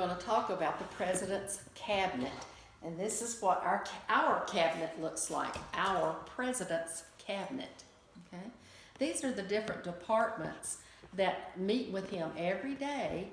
We're going to talk about the President's Cabinet. And this is what our cabinet looks like, our President's Cabinet. Okay? These are the different departments that meet with him every day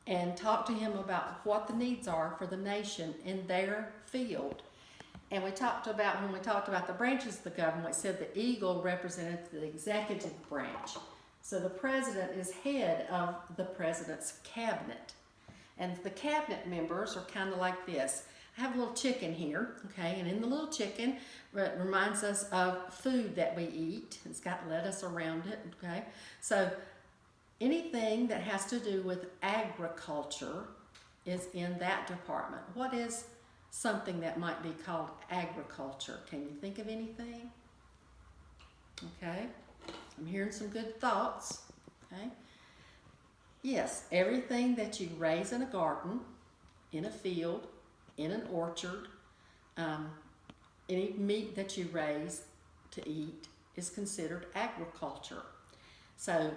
and talk to him about what the needs are for the nation in their field. And when we talked about the branches of the government, we said the eagle represented the executive branch. So the president is head of the president's cabinet. And the cabinet members are kind of like this. I have a little chicken here, okay, and in the little chicken, it reminds us of food that we eat. It's got lettuce around it, okay? So anything that has to do with agriculture is in that department. What is something that might be called agriculture? Can you think of anything? Okay, I'm hearing some good thoughts, okay? Yes, everything that you raise in a garden, in a field, in an orchard, any meat that you raise to eat is considered agriculture. So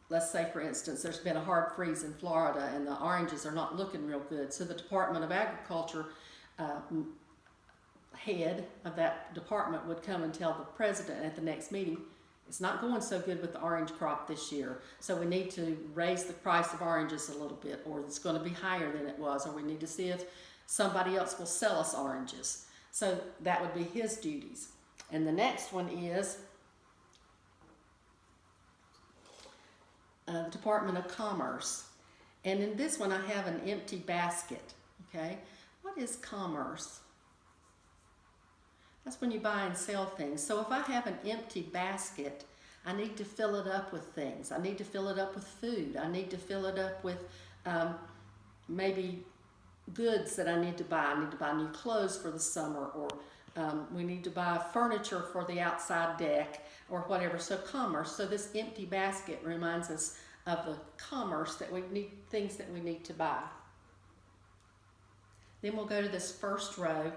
let's say, for instance, there's been a hard freeze in Florida and the oranges are not looking real good. So the Department of Agriculture head of that department would come and tell the president at the next meeting, it's not going so good with the orange crop this year, so we need to raise the price of oranges a little bit, or it's going to be higher than it was, or we need to see if somebody else will sell us oranges. So that would be his duties. And the next one is the Department of Commerce. And in this one I have an empty basket, okay? What is commerce? That's when you buy and sell things. So if I have an empty basket, I need to fill it up with things. I need to fill it up with food. I need to fill it up with maybe goods that I need to buy. I need to buy new clothes for the summer, or we need to buy furniture for the outside deck, or whatever. So commerce. So this empty basket reminds us of the commerce that we need, things that we need to buy. Then we'll go to this first row,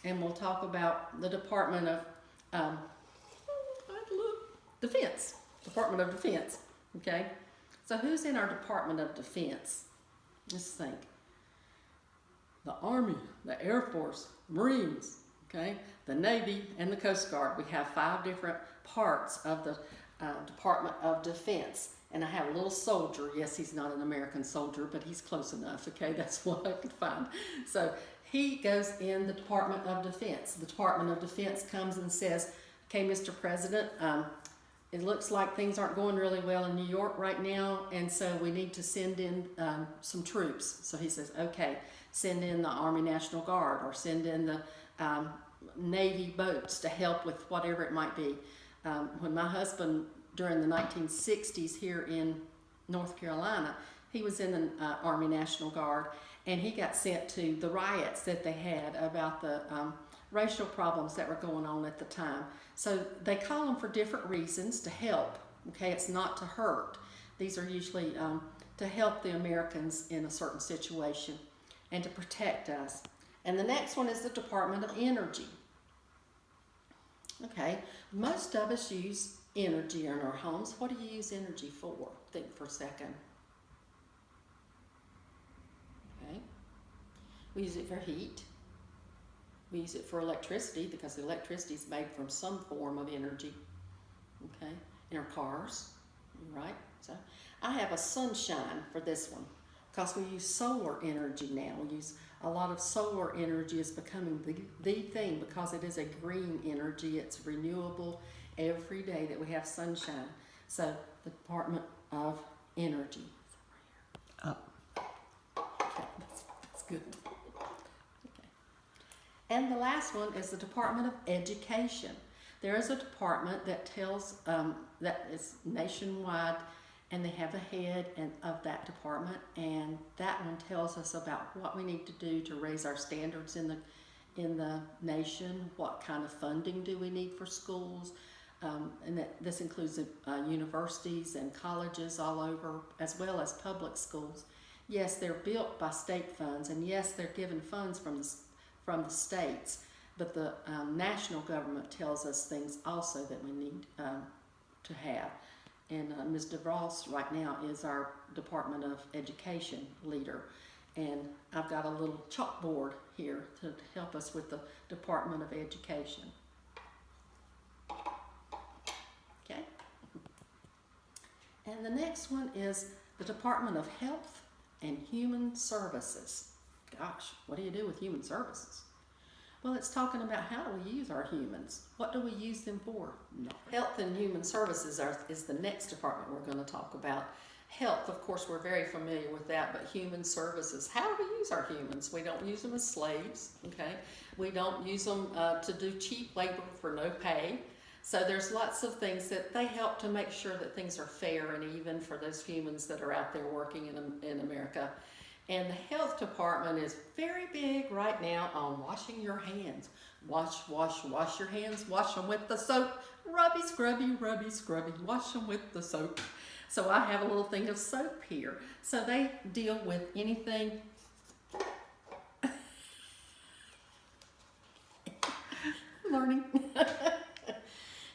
and we'll talk about the Department of Defense. Department of Defense, okay? So who's in our Department of Defense? Let's think. The Army, the Air Force, Marines, okay? The Navy, and the Coast Guard. We have 5 different parts of the Department of Defense. And I have a little soldier. Yes, he's not an American soldier, but he's close enough, okay? That's what I could find. So he goes in the Department of Defense. The Department of Defense comes and says, okay, Mr. President, it looks like things aren't going really well in New York right now, and so we need to send in some troops. So he says, okay, send in the Army National Guard, or send in the Navy boats to help with whatever it might be. When my husband, during the 1960s here in North Carolina, he was in the Army National Guard, and he got sent to the riots that they had about the racial problems that were going on at the time. So they call them for different reasons, to help, okay? It's not to hurt. These are usually to help the Americans in a certain situation and to protect us. And the next one is the Department of Energy. Okay, most of us use energy in our homes. What do you use energy for? Think for a second. Okay, we use it for heat. We use it for electricity, because the electricity is made from some form of energy, okay, in our cars, right? So I have a sunshine for this one, because we use solar energy now. We use a lot of solar energy. Is becoming the thing, because it is a green energy. It's renewable every day that we have sunshine. So the Department of Energy. Okay, that's good. And the last one is the Department of Education. There is a department that tells, that is nationwide, and they have a head of that department, and that one tells us about what we need to do to raise our standards in the nation. What kind of funding do we need for schools? And this includes universities and colleges all over, as well as public schools. Yes, they're built by state funds, and yes, they're given funds from the states, but the national government tells us things also that we need to have. and Ms. DeVos right now is our Department of Education leader. And I've got a little chalkboard here to help us with the Department of Education. Okay? And the next one is the Department of Health and Human Services. Gosh, what do you do with human services? Well, it's talking about how do we use our humans? What do we use them for? No. Health and Human Services is the next department we're going to talk about. Health, of course, we're very familiar with that, but human services, how do we use our humans? We don't use them as slaves, okay? We don't use them to do cheap labor for no pay. So there's lots of things that they help to make sure that things are fair and even for those humans that are out there working in America. And the health department is very big right now on washing your hands. Wash your hands. Wash them with the soap. Rubby, scrubby, wash them with the soap. So I have a little thing of soap here. So they deal with anything. Learning.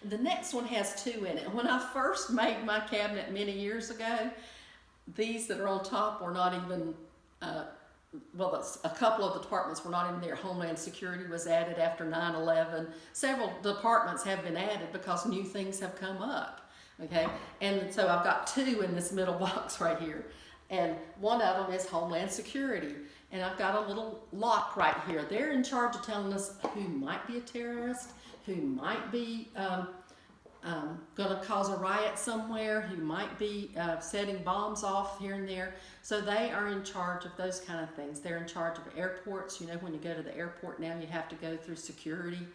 The next one has 2 in it. When I first made my cabinet many years ago, these that are on top were not even a couple of the departments were not even there. Homeland Security was added after 9/11. Several departments have been added because new things have come up. Okay, and so I've got 2 in this middle box right here, and one of them is Homeland Security, and I've got a little lock right here. They're in charge of telling us who might be a terrorist, who might be going to cause a riot somewhere, who might be setting bombs off here and there. So they are in charge of those kind of things. They're in charge of airports. You know, when you go to the airport now, you have to go through security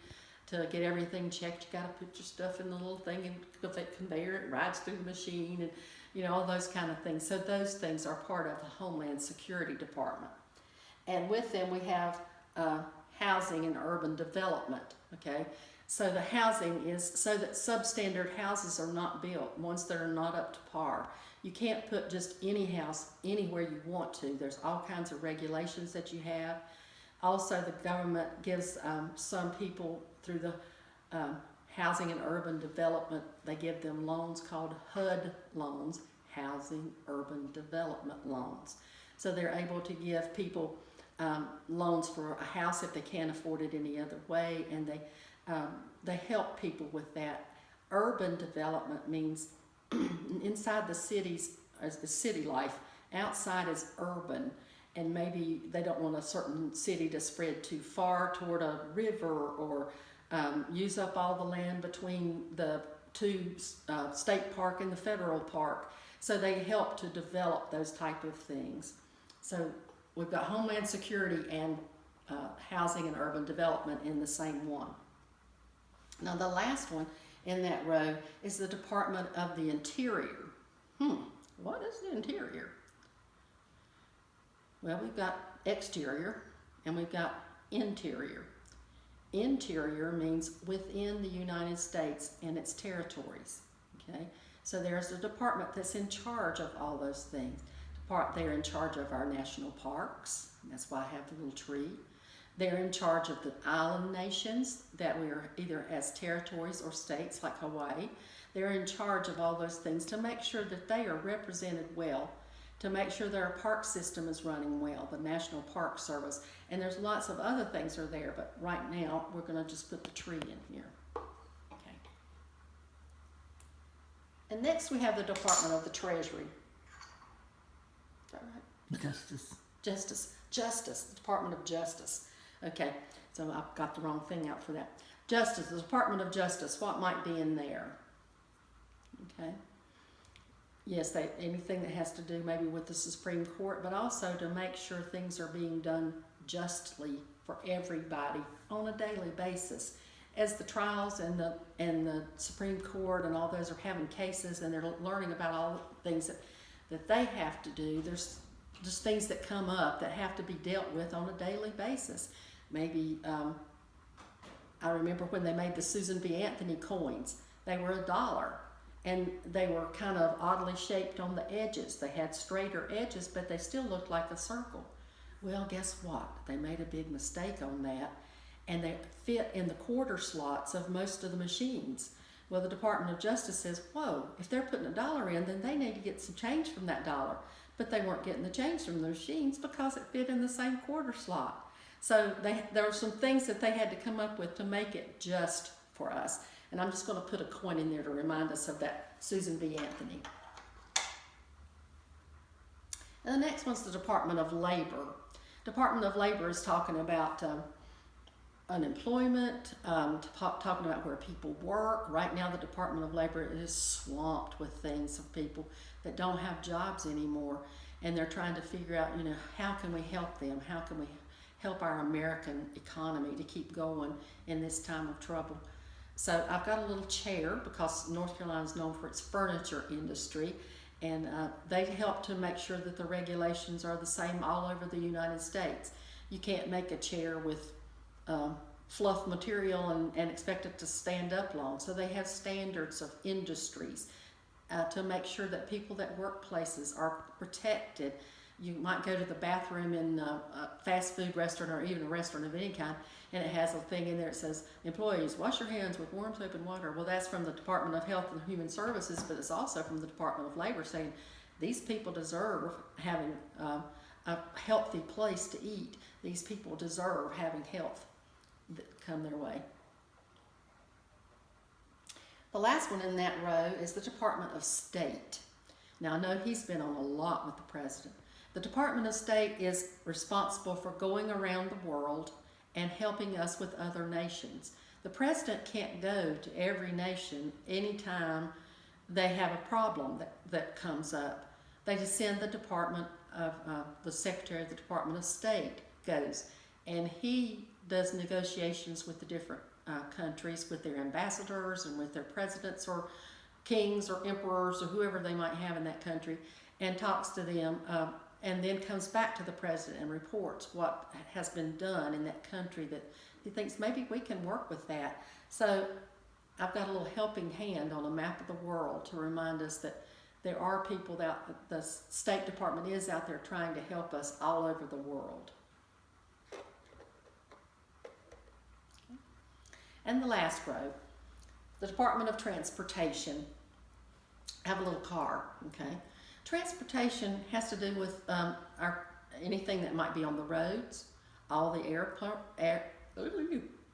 to get everything checked. You got to put your stuff in the little thing and the conveyor, it rides through the machine, and you know, all those kind of things. So those things are part of the Homeland Security Department. And with them we have housing and urban development, okay? So the housing is so that substandard houses are not built, ones that are not up to par. You can't put just any house anywhere you want to. There's all kinds of regulations that you have. Also, the government gives some people through the housing and urban development, they give them loans called HUD loans, housing urban development loans. So they're able to give people loans for a house if they can't afford it any other way, and they help people with that. Urban development means inside the cities is the city life, outside is urban, and maybe they don't want a certain city to spread too far toward a river or use up all the land between the 2 state park and the federal park. So they help to develop those type of things. So we've got Homeland Security and housing and urban development in the same one. Now the last one in that row is the Department of the Interior. What is the interior? Well, we've got exterior and we've got interior. Interior means within the United States and its territories, okay? So there's a department that's in charge of all those things. They're in charge of our national parks. That's why I have the little tree. They're in charge of the island nations that we are either as territories or states like Hawaii. They're in charge of all those things to make sure that they are represented well, to make sure their park system is running well, the National Park Service. And there's lots of other things are there, but right now we're going to just put the tree in here. Okay. And next we have the Department of the Treasury. Is that right? Justice, the Department of Justice. Okay, so I've got the wrong thing out for that. Justice, the Department of Justice, what might be in there? Okay. Yes, anything that has to do maybe with the Supreme Court, but also to make sure things are being done justly for everybody on a daily basis. As the trials and the Supreme Court and all those are having cases and they're learning about all the things that they have to do, there's just things that come up that have to be dealt with on a daily basis. Maybe, I remember when they made the Susan B. Anthony coins, they were $1 and they were kind of oddly shaped on the edges. They had straighter edges, but they still looked like a circle. Well, guess what? They made a big mistake on that, and they fit in the quarter slots of most of the machines. Well, the Department of Justice says, whoa, if they're putting $1 in, then they need to get some change from that dollar. But they weren't getting the change from the machines because it fit in the same quarter slot. So there were some things that they had to come up with to make it just for us. And I'm just going to put a coin in there to remind us of that Susan B. Anthony. And the next one's the Department of Labor. Department of Labor is talking about unemployment, talking about where people work. Right now the Department of Labor is swamped with things of people that don't have jobs anymore, and they're trying to figure out, how can we help them? How can we help our American economy to keep going in this time of trouble? So I've got a little chair because North Carolina is known for its furniture industry, and they help to make sure that the regulations are the same all over the United States. You can't make a chair with fluff material and expect it to stand up long. So they have standards of industries to make sure that people that work places are protected. You might go to the bathroom in a fast food restaurant or even a restaurant of any kind, and it has a thing in there that says, employees, wash your hands with warm soap and water. Well, that's from the Department of Health and Human Services, but it's also from the Department of Labor saying these people deserve having a healthy place to eat. These people deserve having health that come their way. The last one in that row is the Department of State. Now, I know he's been on a lot with the president. The Department of State is responsible for going around the world and helping us with other nations. The president can't go to every nation anytime they have a problem that comes up. They just send the Department of, the Secretary of the Department of State goes, and he does negotiations with the different countries, with their ambassadors and with their presidents or kings or emperors or whoever they might have in that country, and talks to them, and then comes back to the president and reports what has been done in that country that he thinks maybe we can work with that. So I've got a little helping hand on a map of the world to remind us that there are people that the State Department is out there trying to help us all over the world. And the last row, the Department of Transportation. I have a little car, okay? Transportation has to do with anything that might be on the roads, all the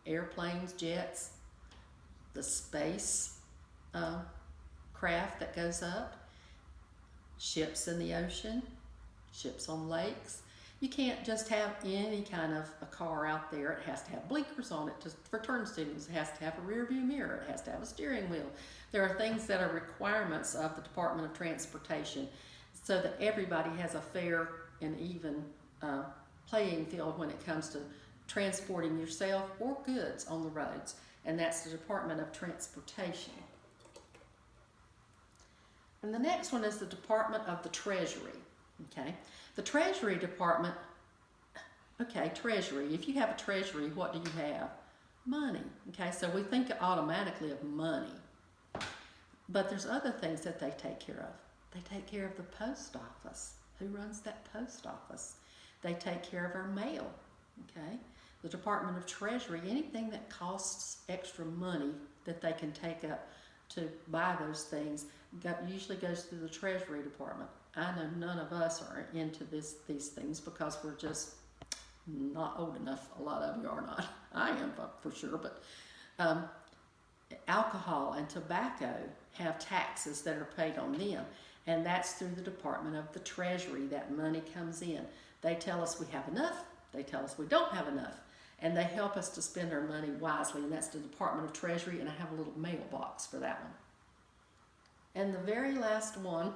airplanes, jets, the space craft that goes up, ships in the ocean, ships on lakes. You can't just have any kind of a car out there. It has to have blinkers on it for turn signals. It has to have a rear view mirror. It has to have a steering wheel. There are things that are requirements of the Department of Transportation so that everybody has a fair and even playing field when it comes to transporting yourself or goods on the roads. And that's the Department of Transportation. And the next one is the Department of the Treasury. Okay, the Treasury Department, okay, Treasury. If you have a Treasury, what do you have? Money. Okay, so we think automatically of money. But there's other things that they take care of. They take care of the post office. Who runs that post office? They take care of our mail. Okay, the Department of Treasury, anything that costs extra money that they can take up to buy those things usually goes through the Treasury Department. I know none of us are into these things because we're just not old enough. A lot of you are not. I am for sure, but alcohol and tobacco have taxes that are paid on them, and that's through the Department of the Treasury. That money comes in. They tell us we have enough. They tell us we don't have enough, and they help us to spend our money wisely, and that's the Department of Treasury, and I have a little mailbox for that one. And the very last one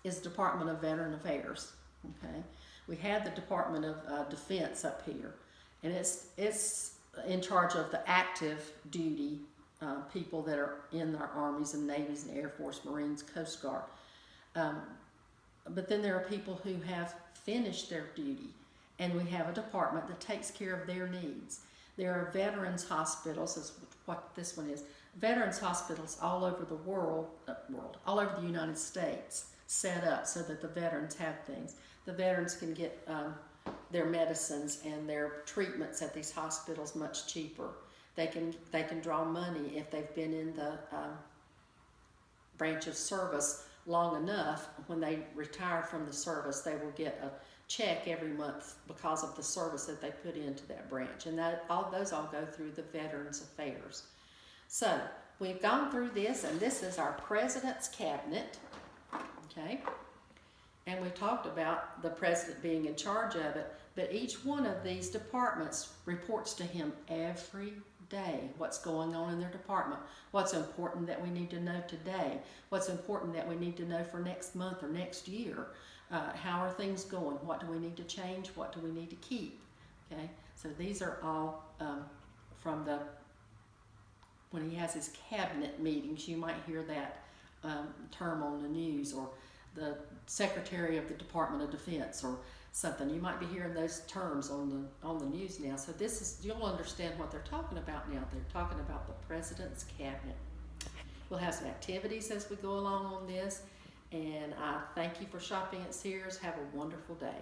is Department of Veteran Affairs. Okay, we have the Department of Defense up here, and it's in charge of the active duty people that are in our armies and navies and Air Force, Marines, Coast Guard. But then there are people who have finished their duty, and we have a department that takes care of their needs. There are veterans hospitals, is what this one is. Veterans hospitals all over the world, all over the United States, set up so that the veterans have things. The veterans can get their medicines and their treatments at these hospitals much cheaper They can draw money if they've been in the branch of service long enough. When they retire from the service, they will get a check every month because of the service that they put into that branch, and those all go through the Veterans Affairs. So we've gone through this, and this is our President's Cabinet, okay? And we talked about the President being in charge of it, but each one of these departments reports to him every day what's going on in their department, what's important that we need to know today, what's important that we need to know for next month or next year, how are things going, what do we need to change, what do we need to keep, okay? So these are all from when he has his cabinet meetings. You might hear that term on the news, or the Secretary of the Department of Defense or something. You might be hearing those terms on the news now. So you'll understand what they're talking about now. They're talking about the President's Cabinet. We'll have some activities as we go along on this, and I thank you for shopping at Sears. Have a wonderful day.